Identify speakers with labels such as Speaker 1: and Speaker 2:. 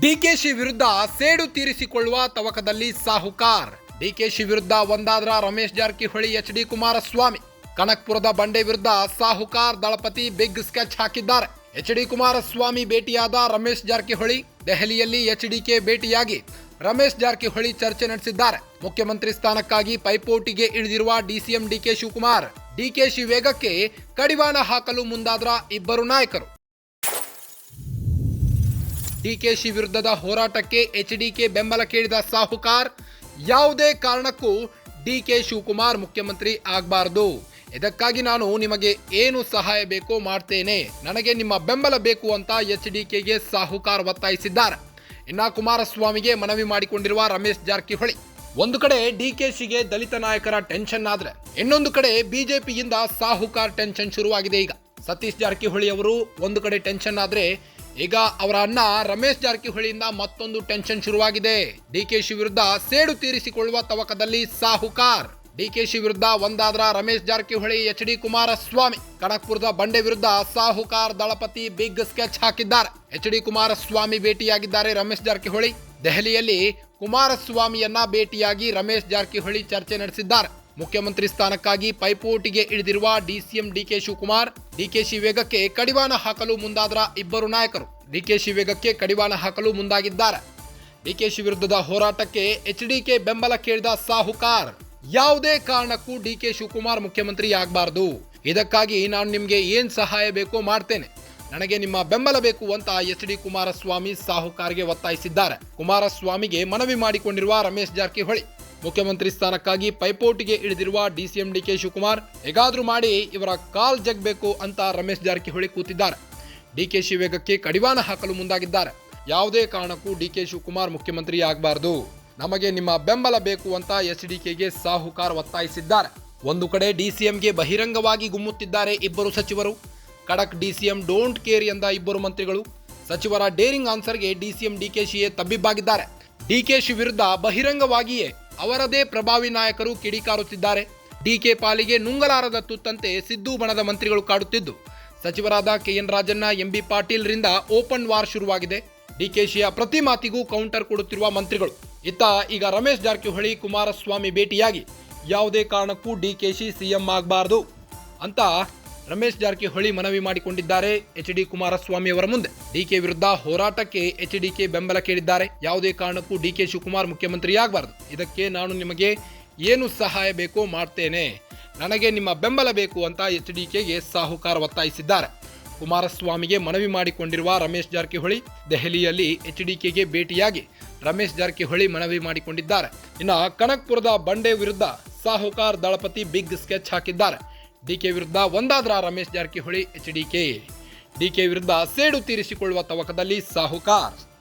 Speaker 1: ಡಿಕೆಶಿ ವಿರುದ್ಧ ಸೇಡು ತೀರಿಸಿಕೊಳ್ಳುವ ತವಕದಲ್ಲಿ ಸಾಹುಕಾರ್. ಡಿಕೆಶಿ ವಿರುದ್ಧ ಒಂದಾದ್ರ ರಮೇಶ್ ಜಾರಕಿಹೊಳಿ, ಎಚ್.ಡಿ. ಕುಮಾರಸ್ವಾಮಿ. ಕನಕಪುರದ ಬಂಡೆ ವಿರುದ್ಧ ಸಾಹುಕಾರ್ ದಳಪತಿ ಬಿಗ್ ಸ್ಕೆಚ್ ಹಾಕಿದ್ದಾರೆ. ಎಚ್.ಡಿ. ಕುಮಾರಸ್ವಾಮಿ ಭೇಟಿಯಾದ ರಮೇಶ್ ಜಾರಕಿಹೊಳಿ. ದೆಹಲಿಯಲ್ಲಿ ಎಚ್.ಡಿ.ಕೆ ಭೇಟಿಯಾಗಿ ರಮೇಶ್ ಜಾರಕಿಹೊಳಿ ಚರ್ಚೆ ನಡೆಸಿದ್ದಾರೆ. ಮುಖ್ಯಮಂತ್ರಿ ಸ್ಥಾನಕ್ಕಾಗಿ ಪೈಪೋಟಿಗೆ ಇಳಿದಿರುವ ಡಿಸಿಎಂ ಡಿಕೆ ಶಿವಕುಮಾರ್. ಡಿಕೆಶಿ ವೇಗಕ್ಕೆ ಕಡಿವಾಣ ಹಾಕಲು ಮುಂದಾದ್ರ ಇಬ್ಬರು ನಾಯಕರು. ಡಿಕೆಶಿ ವಿರುದ್ಧದ ಹೋರಾಟಕ್ಕೆ ಎಚ್.ಡಿ.ಕೆ ಬೆಂಬಲ ಕೇಳಿದ ಸಾಹುಕಾರ್. ಯಾವುದೇ ಕಾರಣಕ್ಕೂ ಡಿಕೆ ಶಿವಕುಮಾರ್ ಮುಖ್ಯಮಂತ್ರಿ ಆಗಬಾರದು. ಇದಕ್ಕಾಗಿ ನಾನು ನಿಮಗೆ ಏನು ಸಹಾಯ ಬೇಕೋ ಮಾಡ್ತೇನೆ. ನನಗೆ ನಿಮ್ಮ ಬೆಂಬಲ ಬೇಕು ಅಂತ ಎಚ್.ಡಿ.ಕೆಗೆ ಸಾಹುಕಾರ್ ಒತ್ತಾಯಿಸಿದ್ದಾರೆ. ಇನ್ನ ಕುಮಾರಸ್ವಾಮಿಗೆ ಮನವಿ ಮಾಡಿಕೊಂಡಿರುವ ರಮೇಶ್ ಜಾರಕಿಹೊಳಿ. ಒಂದು ಕಡೆ ಡಿಕೆಶಿಗೆ ದಲಿತ ನಾಯಕರ ಟೆನ್ಷನ್ ಆದ್ರೆ, ಇನ್ನೊಂದು ಕಡೆ ಬಿಜೆಪಿಯಿಂದ ಸಾಹುಕಾರ್ ಟೆನ್ಷನ್ ಶುರುವಾಗಿದೆ. ಈಗ ಸತೀಶ್ ಜಾರಕಿಹೊಳಿ ಅವರು ಒಂದು ಕಡೆ ಟೆನ್ಷನ್ ಆದ್ರೆ, ಈಗ ಅವರ ಅಣ್ಣ ರಮೇಶ್ ಜಾರಕಿಹೊಳಿಯಿಂದ ಮತ್ತೊಂದು ಟೆನ್ಷನ್ ಶುರುವಾಗಿದೆ. ಡಿಕೆಶಿ ವಿರುದ್ಧ ಸೇಡು ತೀರಿಸಿಕೊಳ್ಳುವ ತವಕದಲ್ಲಿ ಸಾಹುಕಾರ್. ಡಿಕೆಶಿ ವಿರುದ್ಧ ಒಂದಾದ್ರ ರಮೇಶ್ ಜಾರಕಿಹೊಳಿ, ಎಚ್.ಡಿ. ಕುಮಾರಸ್ವಾಮಿ. ಕನಕಪುರದ ಬಂಡೆ ವಿರುದ್ಧ ಸಾಹುಕಾರ್ ದಳಪತಿ ಬಿಗ್ ಸ್ಕೆಚ್ ಹಾಕಿದ್ದಾರೆ. ಎಚ್.ಡಿ. ಕುಮಾರಸ್ವಾಮಿ ಭೇಟಿಯಾಗಿದ್ದಾರೆ ರಮೇಶ್ ಜಾರಕಿಹೊಳಿ. ದೆಹಲಿಯಲ್ಲಿ ಕುಮಾರಸ್ವಾಮಿಯನ್ನ ಭೇಟಿಯಾಗಿ ರಮೇಶ್ ಜಾರಕಿಹೊಳಿ ಚರ್ಚೆ ನಡೆಸಿದ್ದಾರೆ. ಮುಖ್ಯಮಂತ್ರಿ ಸ್ಥಾನಕ್ಕಾಗಿ ಪೈಪೋಟಿಗೆ ಇಳಿದಿರುವ ಡಿಸಿಎಂ ಡಿಕೆ ಶಿವಕುಮಾರ್. ಡಿಕೆಶಿ ವೇಗಕ್ಕೆ ಕಡಿವಾಣ ಹಾಕಲು ಮುಂದಾದ್ರ ಇಬ್ಬರು ನಾಯಕರು. ಡಿಕೆಶಿ ವೇಗಕ್ಕೆ ಕಡಿವಾಣ ಹಾಕಲು ಮುಂದಾಗಿದ್ದಾರೆ. ಡಿಕೆಶಿ ವಿರುದ್ಧದ ಹೋರಾಟಕ್ಕೆ ಎಚ್.ಡಿ.ಕೆ ಬೆಂಬಲ ಕೇಳಿದ ಸಾಹುಕಾರ್. ಯಾವುದೇ ಕಾರಣಕ್ಕೂ ಡಿಕೆ ಶಿವಕುಮಾರ್ ಮುಖ್ಯಮಂತ್ರಿ ಆಗಬಾರದು. ಇದಕ್ಕಾಗಿ ನಾನು ನಿಮಗೆ ಏನ್ ಸಹಾಯ ಬೇಕೋ ಮಾಡ್ತೇನೆ. ನನಗೆ ನಿಮ್ಮ ಬೆಂಬಲ ಬೇಕು ಅಂತ ಎಚ್.ಡಿ. ಕುಮಾರಸ್ವಾಮಿ ಸಾಹುಕಾರ್ಗೆ ಒತ್ತಾಯಿಸಿದ್ದಾರೆ. ಕುಮಾರಸ್ವಾಮಿಗೆ ಮನವಿ ಮಾಡಿಕೊಂಡಿರುವ ರಮೇಶ್ ಜಾರಕಿಹೊಳಿ. ಮುಖ್ಯಮಂತ್ರಿ ಸ್ಥಾನಕ್ಕಾಗಿ ಪೈಪೋಟಿಗೆ ಇಳಿದಿರುವ ಡಿಸಿಎಂ ಡಿಕೆ ಶಿವಕುಮಾರ್. ಹೇಗಾದ್ರೂ ಮಾಡಿ ಇವರ ಕಾಲ್ ಜಗ್ಬೇಕು ಅಂತ ರಮೇಶ್ ಜಾರಕಿಹೊಳಿ ಕೂತಿದ್ದಾರೆ. ಡಿಕೆಶಿ ವೇಗಕ್ಕೆ ಕಡಿವಾಣ ಹಾಕಲು ಮುಂದಾಗಿದ್ದಾರೆ. ಯಾವುದೇ ಕಾರಣಕ್ಕೂ ಡಿಕೆ ಶಿವಕುಮಾರ್ ಮುಖ್ಯಮಂತ್ರಿ ಆಗಬಾರದು. ನಮಗೆ ನಿಮ್ಮ ಬೆಂಬಲ ಬೇಕು ಅಂತ ಎಚ್.ಡಿ.ಕೆಗೆ ಸಾಹುಕಾರ್ ಒತ್ತಾಯಿಸಿದ್ದಾರೆ. ಒಂದು ಕಡೆ ಡಿಸಿಎಂಗೆ ಬಹಿರಂಗವಾಗಿ ಗುಮ್ಮುತ್ತಿದ್ದಾರೆ ಇಬ್ಬರು ಸಚಿವರು. ಖಡಕ್ ಡಿಸಿಎಂ ಡೋಂಟ್ ಕೇರ್ ಎಂದ ಇಬ್ಬರು ಮಂತ್ರಿಗಳು. ಸಚಿವರ ಡೇರಿಂಗ್ ಆನ್ಸರ್ಗೆ ಡಿಸಿಎಂ ಡಿಕೆಶಿಯೇ ತಬ್ಬಿಬ್ಬಾಗಿದ್ದಾರೆ. ಡಿಕೆಶಿ ವಿರುದ್ಧ ಬಹಿರಂಗವಾಗಿಯೇ ಅವರದೇ ಪ್ರಭಾವಿ ನಾಯಕರು ಕಿಡಿಕಾರುತ್ತಿದ್ದಾರೆ. ಡಿಕೆ ಪಾಲಿಗೆ ನುಂಗಲಾರದ ತುತ್ತಂತೆ ಸಿದ್ದು ಬಣದ ಮಂತ್ರಿಗಳು ಕಾಡುತ್ತಿದ್ದು, ಸಚಿವರಾದ ಕೆಎನ್ ರಾಜಣ್ಣ, ಎಂಬಿ ಪಾಟೀಲ್ ರಿಂದ ಓಪನ್ ವಾರ್ ಶುರುವಾಗಿದೆ. ಡಿಕೆಶಿಯ ಪ್ರತಿ ಮಾತಿಗೂ ಕೌಂಟರ್ ಕೊಡುತ್ತಿರುವ ಮಂತ್ರಿಗಳು. ಇತ್ತ ಈಗ ರಮೇಶ್ ಜಾರಕಿಹೊಳಿ ಕುಮಾರಸ್ವಾಮಿ ಭೇಟಿಯಾಗಿ ಯಾವುದೇ ಕಾರಣಕ್ಕೂ ಡಿಕೆಶಿ ಸಿಎಂ ಆಗಬಾರದು ಅಂತ ರಮೇಶ್ ಜಾರಕಿಹೊಳಿ ಮನವಿ ಮಾಡಿಕೊಂಡಿದ್ದಾರೆ ಎಚ್.ಡಿ. ಕುಮಾರಸ್ವಾಮಿ ಅವರ ಮುಂದೆ. ಡಿಕೆ ವಿರುದ್ಧ ಹೋರಾಟಕ್ಕೆ ಎಚ್.ಡಿ.ಕೆ ಬೆಂಬಲ ಕೇಳಿದ್ದಾರೆ. ಯಾವುದೇ ಕಾರಣಕ್ಕೂ ಡಿಕೆ ಶಿವಕುಮಾರ್ ಮುಖ್ಯಮಂತ್ರಿ ಆಗಬಾರದು. ಇದಕ್ಕೆ ನಾನು ನಿಮಗೆ ಏನು ಸಹಾಯ ಬೇಕೋ ಮಾಡ್ತೇನೆ. ನನಗೆ ನಿಮ್ಮ ಬೆಂಬಲ ಬೇಕು ಅಂತ ಎಚ್.ಡಿ.ಕೆಗೆ ಸಾಹುಕಾರ್ ಒತ್ತಾಯಿಸಿದ್ದಾರೆ. ಕುಮಾರಸ್ವಾಮಿಗೆ ಮನವಿ ಮಾಡಿಕೊಂಡಿರುವ ರಮೇಶ್ ಜಾರಕಿಹೊಳಿ. ದೆಹಲಿಯಲ್ಲಿ ಎಚ್.ಡಿ.ಕೆಗೆ ಭೇಟಿಯಾಗಿ ರಮೇಶ್ ಜಾರಕಿಹೊಳಿ ಮನವಿ ಮಾಡಿಕೊಂಡಿದ್ದಾರೆ. ಇನ್ನು ಕನಕಪುರದ ಬಂಡೆ ವಿರುದ್ಧ ಸಾಹುಕಾರ್ ದಳಪತಿ ಬಿಗ್ ಸ್ಕೆಚ್ ಹಾಕಿದ್ದಾರೆ. ಡಿಕೆ ವಿರುದ್ಧ ಒಂದಾದ್ರ ರಮೇಶ್ ಜಾರಕಿಹೊಳಿ, ಎಚ್.ಡಿ.ಕೆ. ಡಿಕೆ ವಿರುದ್ಧ ಸೇಡು ತೀರಿಸಿಕೊಳ್ಳುವ ತವಕದಲ್ಲಿ ಸಾಹುಕಾರ್.